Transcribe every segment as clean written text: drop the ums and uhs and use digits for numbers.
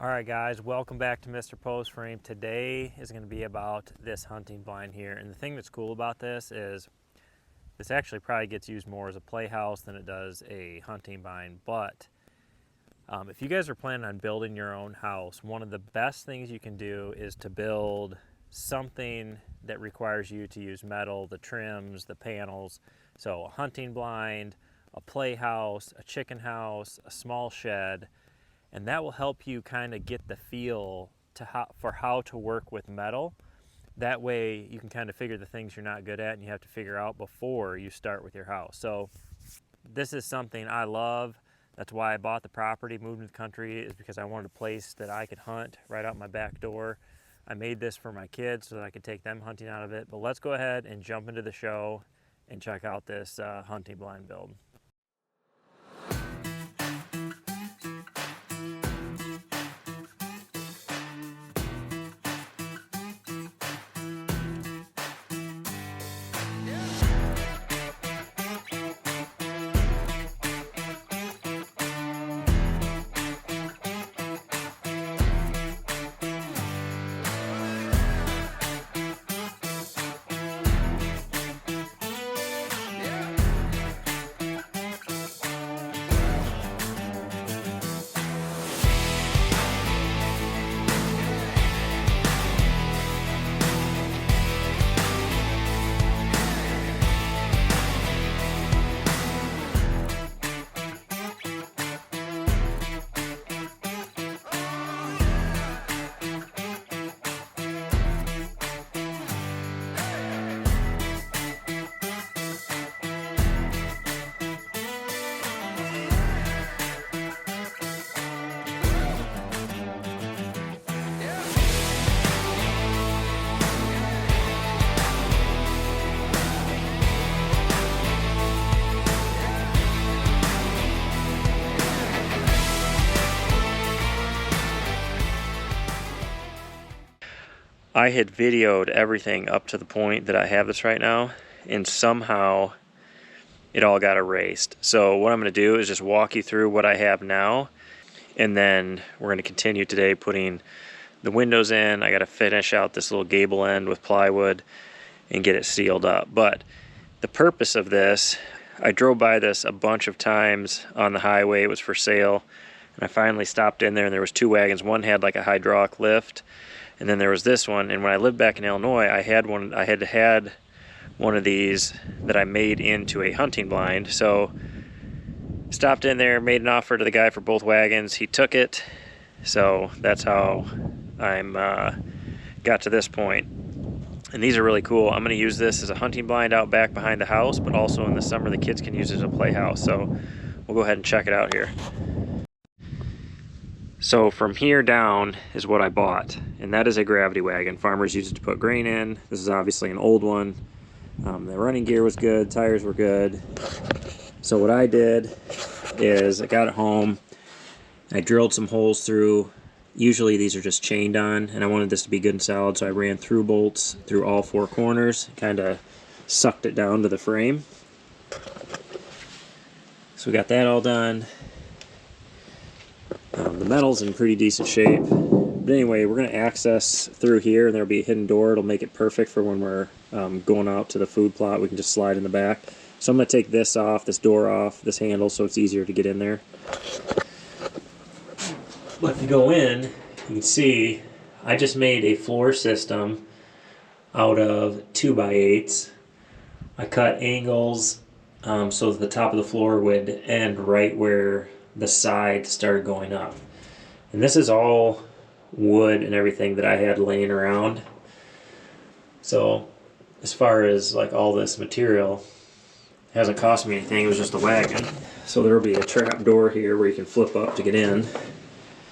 Alright guys, welcome back to Mr. Post Frame. Today is going to be about this hunting blind here, and the thing that's cool about this is this actually probably gets used more as a playhouse than it does a hunting blind. But if you guys are planning on building your own house, one of the best things you can do is to build something that requires you to use metal, the trims, the panels. So a hunting blind, a playhouse, a chicken house, a small shed. And that will help you kind of get the feel for how to work with metal. That way you can kind of figure the things you're not good at and you have to figure out before you start with your house. So this is something I love. That's why I bought the property, moved to the country, is because I wanted a place that I could hunt right out my back door. I made this for my kids so that I could take them hunting out of it. But let's go ahead and jump into the show and check out this hunting blind build. I had videoed everything up to the point that I have this right now, and somehow it all got erased. So what I'm going to do is just walk you through what I have now, and then we're going to continue today putting the windows in. I got to finish out this little gable end with plywood and get it sealed up. But the purpose of this, I drove by this a bunch of times on the highway. It was for sale, and I finally stopped in there, and there was two wagons. One had like a hydraulic lift, and then there was this one. And when I lived back in Illinois, I had one of these that I made into a hunting blind. So stopped in there, made an offer to the guy for both wagons. He took it. So that's how I'm got to this point. And these are really cool. I'm going to use this as a hunting blind out back behind the house, but also in the summer the kids can use it as a playhouse. So we'll go ahead and check it out here. So from here down is what I bought, and that is a gravity wagon. Farmers use it to put grain in. This is obviously an old one. The running gear was good, tires were good. So what I did is I got it home, I drilled some holes through. Usually these are just chained on, and I wanted this to be good and solid, so I ran through bolts through all four corners, kind of sucked it down to the frame. So we got that all done. The metal's in pretty decent shape. But anyway, we're going to access through here, and there'll be a hidden door. It'll make it perfect for when we're going out to the food plot. We can just slide in the back. So I'm going to take this off, this door off, this handle, so it's easier to get in there. But if you go in, you can see I just made a floor system out of 2x8s. I cut angles so that the top of the floor would end right where the side started going up. And this is all wood and everything that I had laying around. So as far as like all this material, it hasn't cost me anything. It was just a wagon. So there will be a trap door here where you can flip up to get in.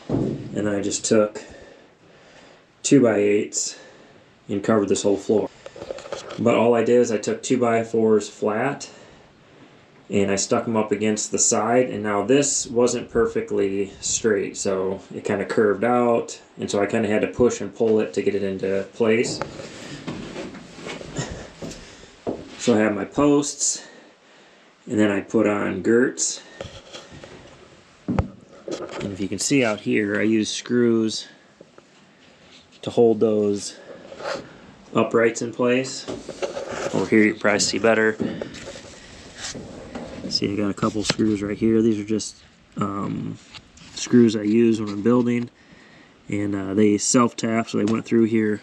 And I just took 2x8s and covered this whole floor. But all I did is I took 2x4s flat and I stuck them up against the side, and now this wasn't perfectly straight, so it kind of curved out, and so I kind of had to push and pull it to get it into place. So I have my posts, and then I put on girts, and if you can see out here, I use screws to hold those uprights in place. Over here you can probably see better. See, I got a couple screws right here. These are just screws I use when I'm building, and they self-tap, so they went through here.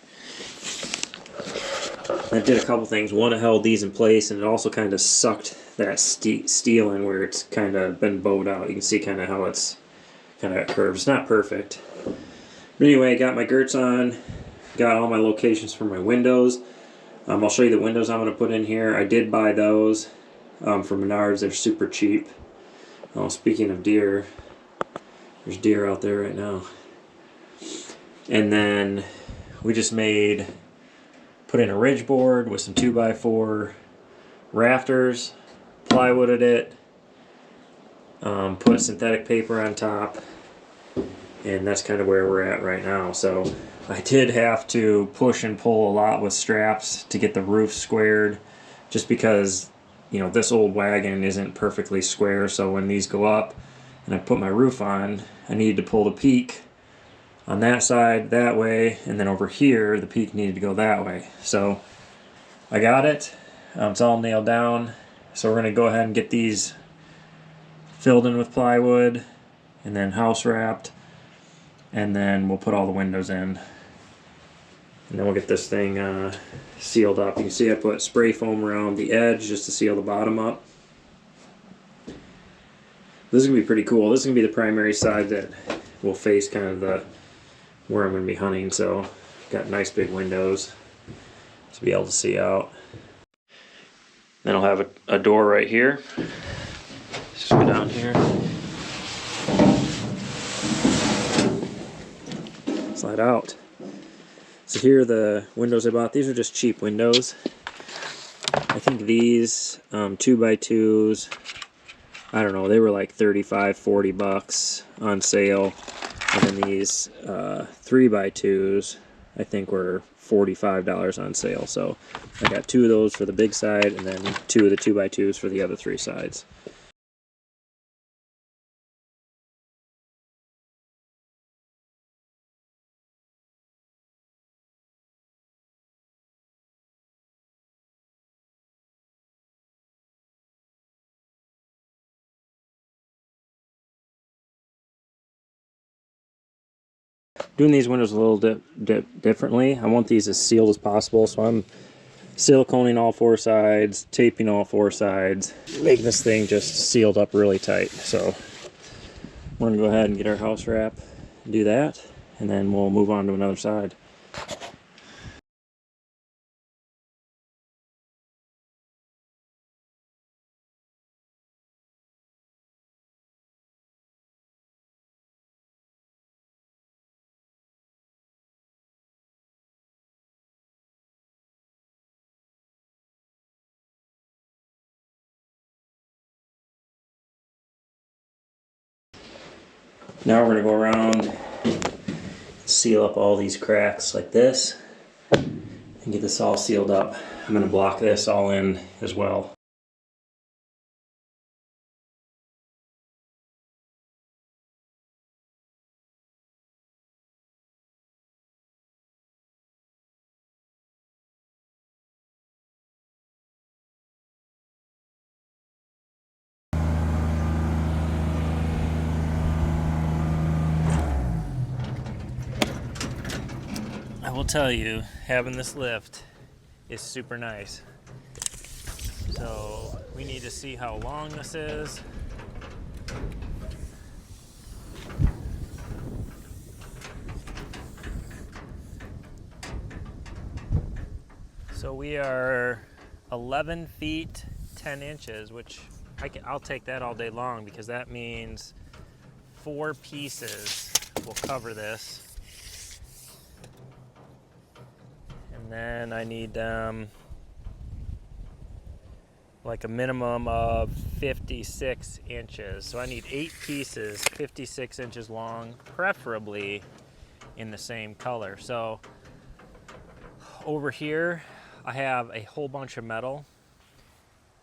That did a couple things. One, it held these in place, and it also kind of sucked that steel in where it's kind of been bowed out. You can see kind of how it's kind of curved. It's not perfect. But anyway, got my girts on, got all my locations for my windows. I'll show you the windows I'm going to put in here. I did buy those from Menards. They're super cheap. Oh, speaking of deer, there's deer out there right now. And then we just put in a ridge board with some 2x4 rafters, plywooded it, put synthetic paper on top, and that's kind of where we're at right now. So I did have to push and pull a lot with straps to get the roof squared, just because, you know, this old wagon isn't perfectly square. So when these go up and I put my roof on, I needed to pull the peak on that side that way, and then over here the peak needed to go that way. So I got it. It's all nailed down. So we're going to go ahead and get these filled in with plywood and then house wrapped, and then we'll put all the windows in, and then we'll get this thing sealed up. You can see I put spray foam around the edge just to seal the bottom up. This is going to be pretty cool. This is going to be the primary side that will face kind of where I'm going to be hunting. So got nice big windows to be able to see out. Then I'll have a door right here. Let's just go down here. Slide out. So here are the windows I bought. These are just cheap windows. I think these 2x2s, I don't know, they were like 35, 40 bucks on sale. And then these 3x2s, I think were $45 on sale. So I got 2 of those for the big side, and then 2 of the 2x2s for the other 3 sides. Doing these windows a little differently. I want these as sealed as possible, so I'm siliconing all 4 sides, taping all 4 sides, making this thing just sealed up really tight. So we're going to go ahead and get our house wrap and do that, and then we'll move on to another side. Now we're going to go around, seal up all these cracks like this, and get this all sealed up. I'm going to block this all in as well. I will tell you, having this lift is super nice. So we need to see how long this is. So we are 11 feet 10 inches, which I'll take that all day long, because that means 4 pieces will cover this. And then I need like a minimum of 56 inches. So I need 8 pieces, 56 inches long, preferably in the same color. So over here, I have a whole bunch of metal.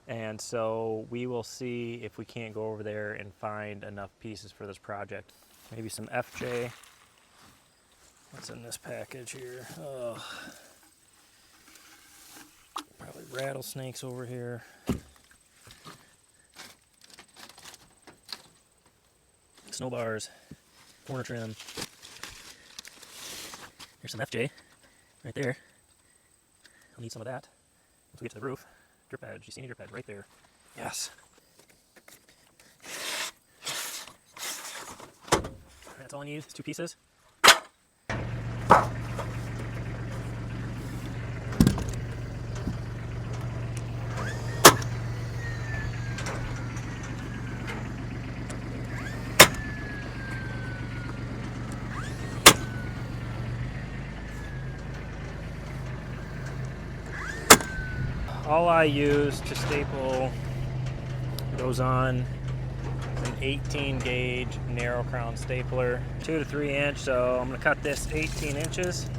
And so we will see if we can't go over there and find enough pieces for this project. maybe some FJ. What's in this package here? Oh, probably rattlesnakes over here. Snow bars, corner trim. Here's some FJ right there. I'll need some of that once we get to the roof. Drip edge, you see any drip edge right there? Yes. That's all I need, it's 2 pieces. All I use to staple goes on an 18 gauge narrow crown stapler, 2 to 3 inch, so I'm going to cut this 18 inches.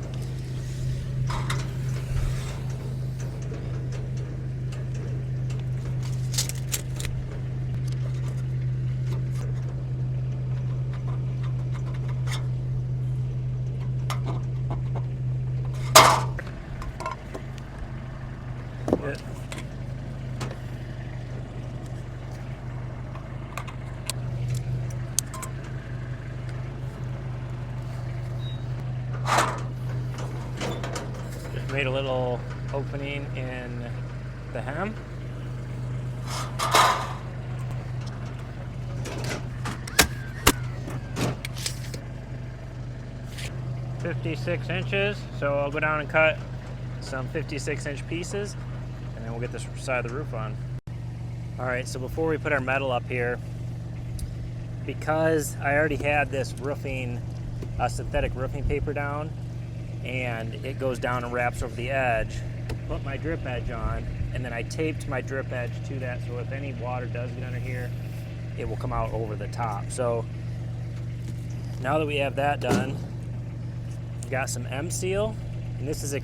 Made a little opening in the hem. .56 inches, so I'll go down and cut some 56-inch pieces, and then we'll get this side of the roof on. Alright, so before we put our metal up here, because I already had this roofing, synthetic roofing paper down, and it goes down and wraps over the edge, put my drip edge on, and then I taped my drip edge to that, so if any water does get under here, it will come out over the top. So now that we have that done, we've got some M-Seal, and this is an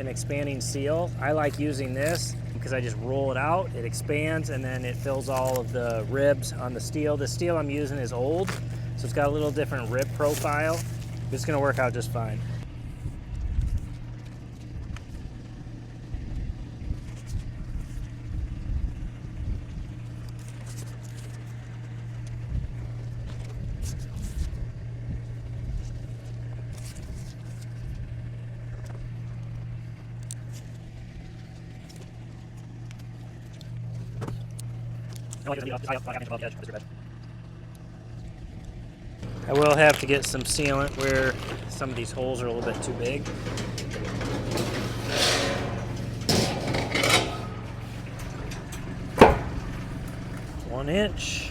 expanding seal. I like using this because I just roll it out, it expands, and then it fills all of the ribs on the steel. The steel I'm using is old, so it's got a little different rib profile. It's gonna work out just fine. I will have to get some sealant where some of these holes are a little bit too big. One inch.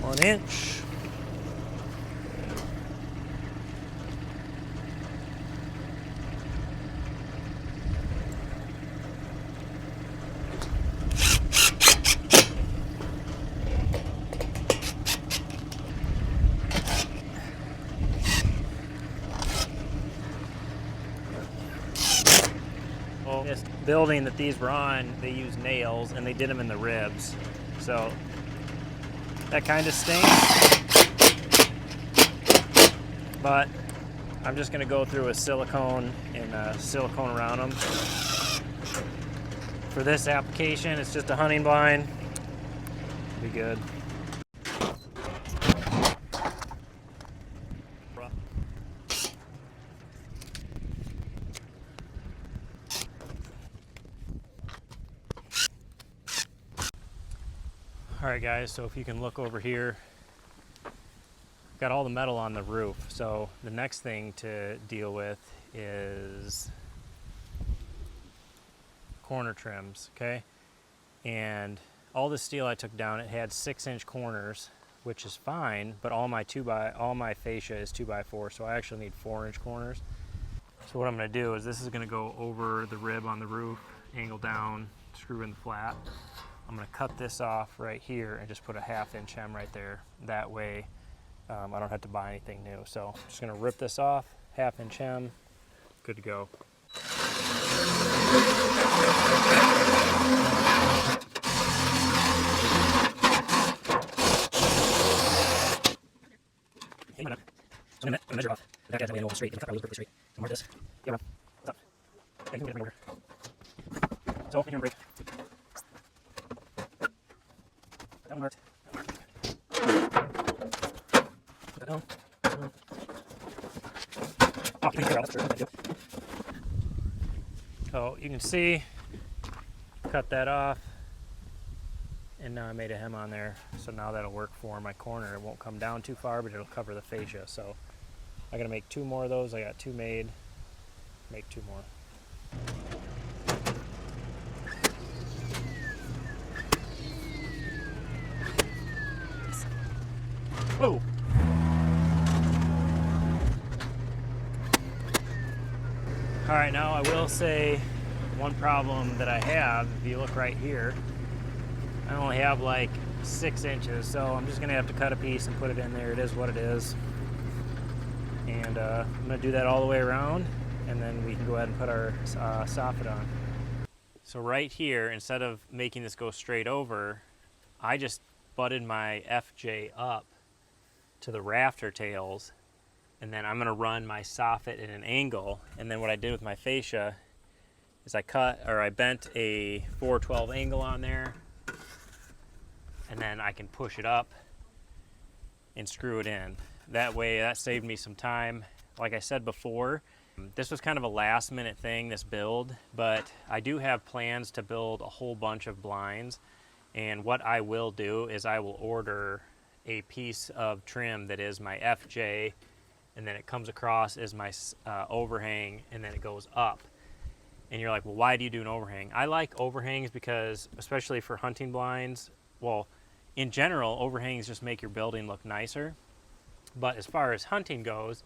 One inch. Well, this building that these were on, they used nails and they did them in the ribs. So that kind of stinks, but I'm just going to go through a silicone and silicone around them. For this application, it's just a hunting blind. Be good. Alright guys, so if you can look over here, got all the metal on the roof. So the next thing to deal with is corner trims, okay? And all the steel I took down, it had 6-inch corners, which is fine, but all my fascia is 2x4, so I actually need 4-inch corners. So what I'm going to do is this is going to go over the rib on the roof, angle down, screw in the flat. I'm going to cut this off right here and just put a 1/2 inch hem right there. That way I don't have to buy anything new. So I'm just going to rip this off, 1/2 inch hem, good to go. I'm going to measure off. The back edge that way I know straight. It's not really perfectly straight. So mark this. Yeah, Rob. What's up? Yeah, you can get it right over. So, make your break. That one marked. Put that down. Oh, you can figure out. That's true. So, you can see, cut that off. And now I made a hem on there. So now that'll work for my corner. It won't come down too far, but it'll cover the fascia. So I gotta make 2 more of those. I got 2 made. Make 2 more. Whoa! All right, now I will say one problem that I have, if you look right here, I only have like 6 inches, so I'm just gonna have to cut a piece and put it in there. It is what it is. And I'm gonna do that all the way around, and then we can go ahead and put our soffit on. So right here, instead of making this go straight over, I just butted my FJ up to the rafter tails, and then I'm gonna run my soffit at an angle. And then what I did with my fascia is I bent a 412 angle on there, and then I can push it up and screw it in. That way, that saved me some time. Like I said before, this was kind of a last minute thing, this build, but I do have plans to build a whole bunch of blinds. And what I will do is I will order a piece of trim that is my FJ, and then it comes across as my overhang, and then it goes up. And you're like, well, why do you do an overhang? I like overhangs because, especially for hunting blinds, well, in general, overhangs just make your building look nicer. But as far as hunting goes,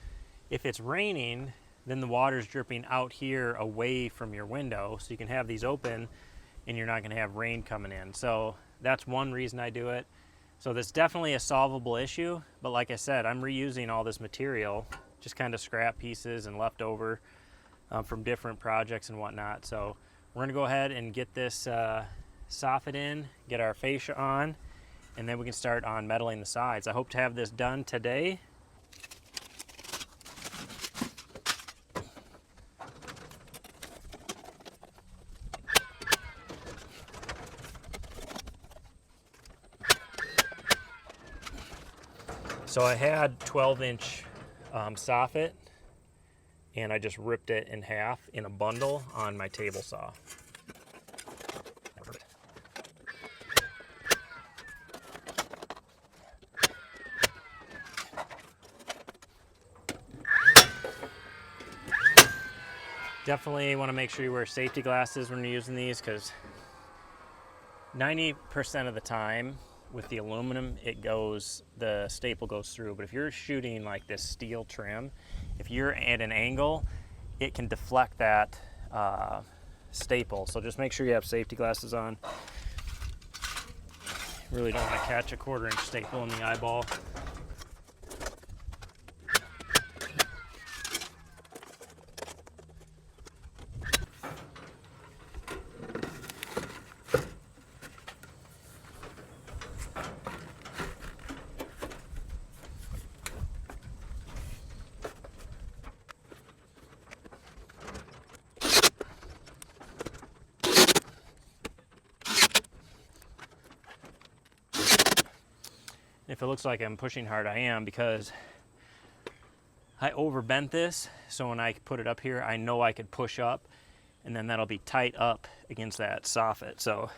if it's raining, then the water's dripping out here away from your window, so you can have these open and you're not going to have rain coming in. So that's one reason I do it. So that's definitely a solvable issue, but like I said, I'm reusing all this material, just kind of scrap pieces and leftover from different projects and whatnot. So we're going to go ahead and get this soffit in, get our fascia on, and then we can start on metaling the sides. I hope to have this done today. So I had 12-inch soffit, and I just ripped it in half in a bundle on my table saw. Definitely want to make sure you wear safety glasses when you're using these, because 90% of the time with the aluminum, the staple goes through. But if you're shooting like this steel trim, if you're at an angle, it can deflect that staple. So just make sure you have safety glasses on. Really don't want to catch a 1/4-inch staple in the eyeball. If it looks like I'm pushing hard, I am, because I overbent this, so when I put it up here, I know I could push up, and then that'll be tight up against that soffit. So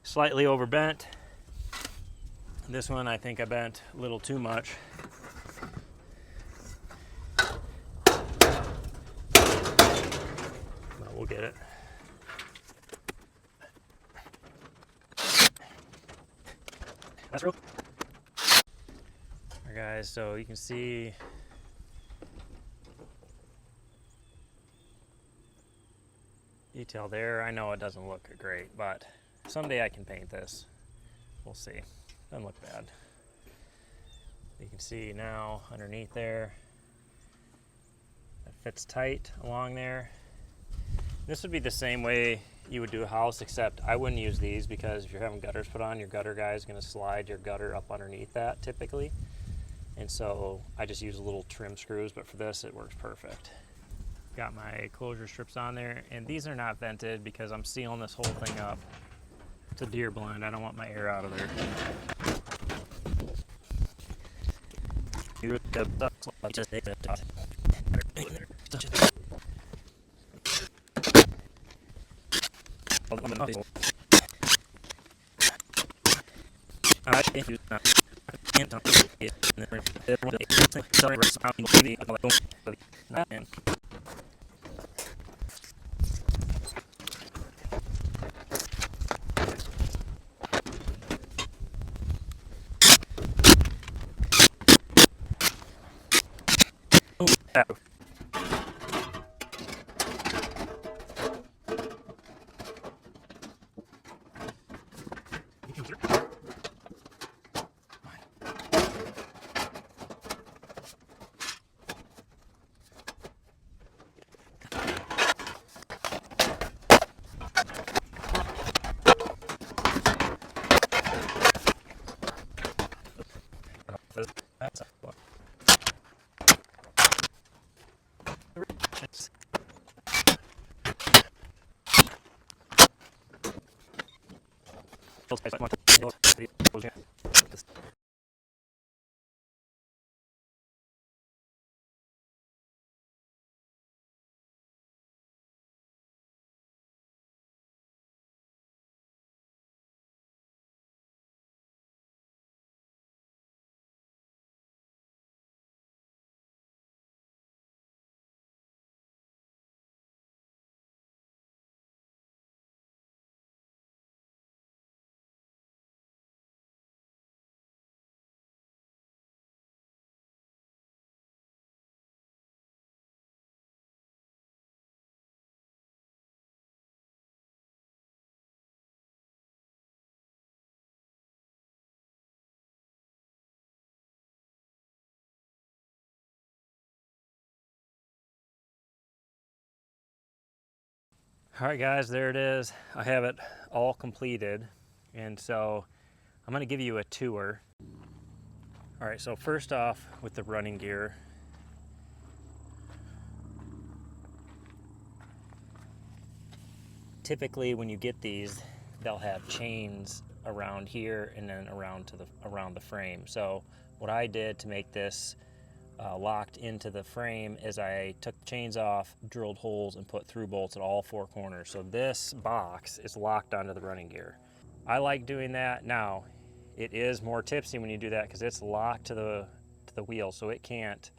slightly overbent. This one I think I bent a little too much. But we'll get it. That's real. Alright guys, so you can see detail there. I know it doesn't look great, but someday I can paint this. We'll see. Doesn't look bad. You can see now underneath there, that fits tight along there. This would be the same way you would do a house, except I wouldn't use these because if you're having gutters put on, your gutter guy is going to slide your gutter up underneath that typically. And so I just use little trim screws, but for this it works perfect. Got my closure strips on there, and these are not vented because I'm sealing this whole thing up. It's a deer blind. I don't want my air out of there. All right guys, there it is. I have it all completed, and so I'm going to give you a tour. All right, so first off with the running gear, typically when you get these, they'll have chains around here and then around the frame. So what I did to make this locked into the frame is I took the chains off, drilled holes, and put through bolts at all four corners. So this box is locked onto the running gear. I like doing that. Now, it is more tipsy when you do that because it's locked to the wheel, so it can't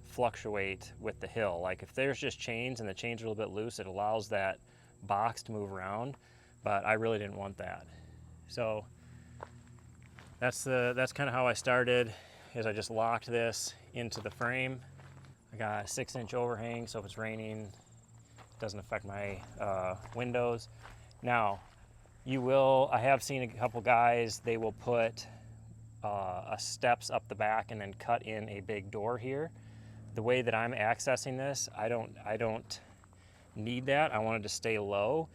fluctuate with the hill. Like if there's just chains and the chains are a little bit loose, it allows that box to move around, but I really didn't want that. So that's kind of how I started, is I just locked this into the frame. I got a 6-inch overhang, so if it's raining, it doesn't affect my windows. Now, I have seen a couple guys, they will put steps up the back and then cut in a big door here. The way that I'm accessing this, I don't need that. I wanted to stay low.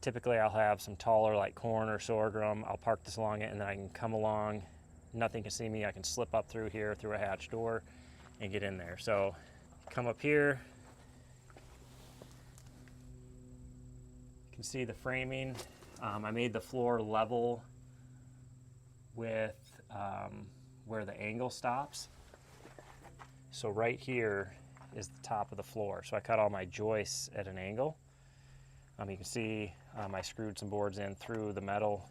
Typically I'll have some taller like corn or sorghum. I'll park this along it and then I can come along. Nothing can see me. I can slip up through here through a hatch door and get in there. So come up here. You can see the framing. I made the floor level with where the angle stops. So right here is the top of the floor. So I cut all my joists at an angle. You can see I screwed some boards in through the metal.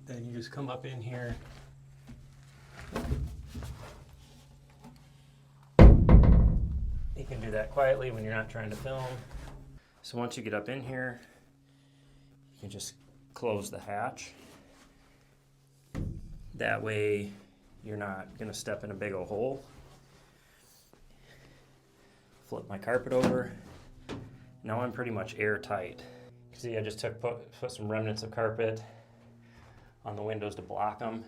Then you just come up in here. You can do that quietly when you're not trying to film. So once you get up in here, you can just close the hatch. That way you're not going to step in a big old hole. Flip my carpet over. Now I'm pretty much airtight. See, I just put some remnants of carpet on the windows to block them.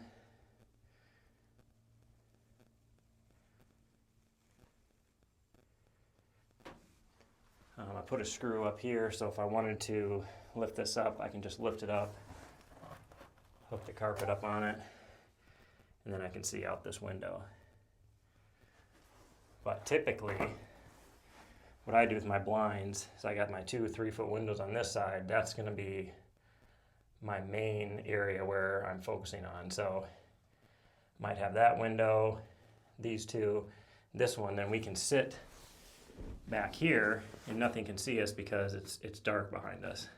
I put a screw up here, so if I wanted to lift this up, I can just lift it up, hook the carpet up on it, and then I can see out this window. But typically, what I do with my blinds is I got my 2 3-foot windows on this side. That's going to be my main area where I'm focusing on. So might have that window, these two, this one, then we can sit back here and nothing can see us because it's dark behind us.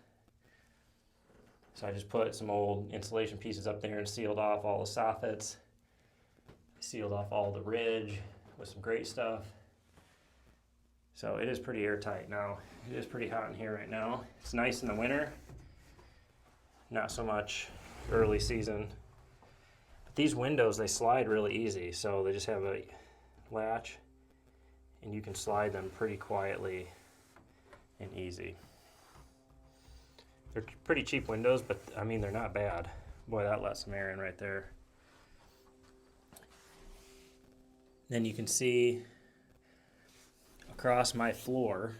So I just put some old insulation pieces up there and sealed off all the soffits, sealed off all the ridge with some great stuff. So it is pretty airtight now. It is pretty hot in here right now. It's nice in the winter, not so much early season. But these windows, they slide really easy. So they just have a latch and you can slide them pretty quietly and easy. They're pretty cheap windows, but I mean, they're not bad. Boy, that lets some air in right there. Then you can see across my floor,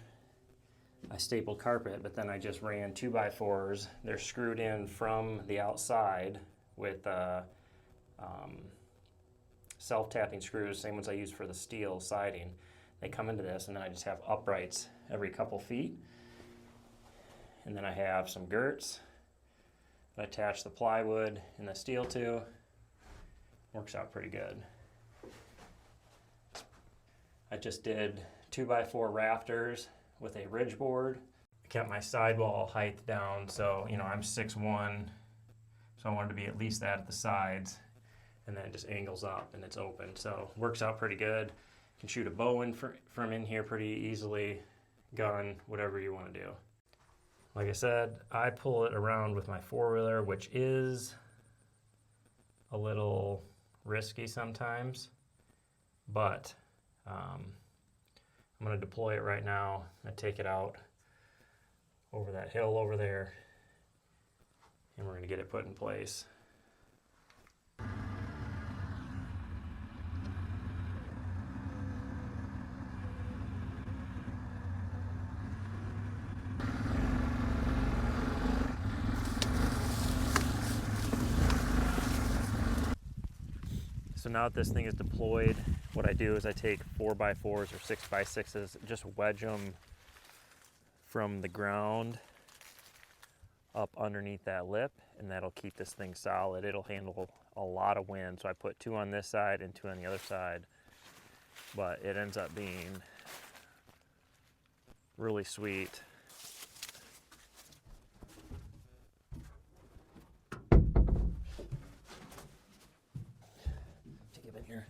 I stapled carpet, but then I just ran 2x4s. They're screwed in from the outside with self-tapping screws, same ones I use for the steel siding. They come into this, and then I just have uprights every couple feet. And then I have some girts that I attach the plywood and the steel to. Works out pretty good. I just did 2x4 rafters with a ridge board. I kept my sidewall height down, so you know I'm 6'1", so I wanted to be at least that at the sides, and then it just angles up and it's open. So works out pretty good. You can shoot a bow in from in here pretty easily, gun, whatever you want to do. Like I said, I pull it around with my four-wheeler, which is a little risky sometimes, but I'm going to deploy it right now and take it out over that hill over there, and we're going to get it put in place. So now that this thing is deployed, what I do is I take 4x4s or 6x6s, just wedge them from the ground up underneath that lip, and that'll keep this thing solid. It'll handle a lot of wind. So I put 2 on this side and 2 on the other side, but it ends up being really sweet. Here.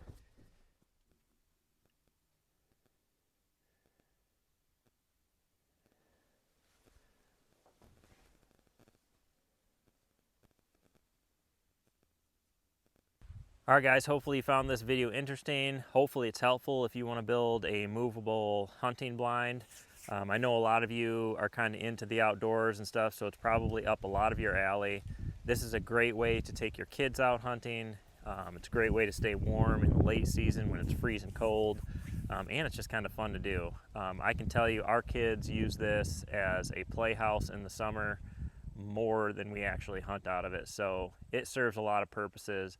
All right, guys, hopefully you found this video interesting. Hopefully it's helpful if you want to build a movable hunting blind. I know a lot of you are kind of into the outdoors and stuff, so it's probably up a lot of your alley. This is a great way to take your kids out hunting. It's a great way to stay warm in the late season when it's freezing cold, and it's just kind of fun to do. I can tell you our kids use this as a playhouse in the summer more than we actually hunt out of it, so it serves a lot of purposes.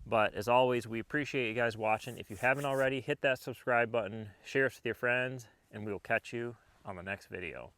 But as always, we appreciate you guys watching. If you haven't already, hit that subscribe button, share us with your friends, and we will catch you on the next video.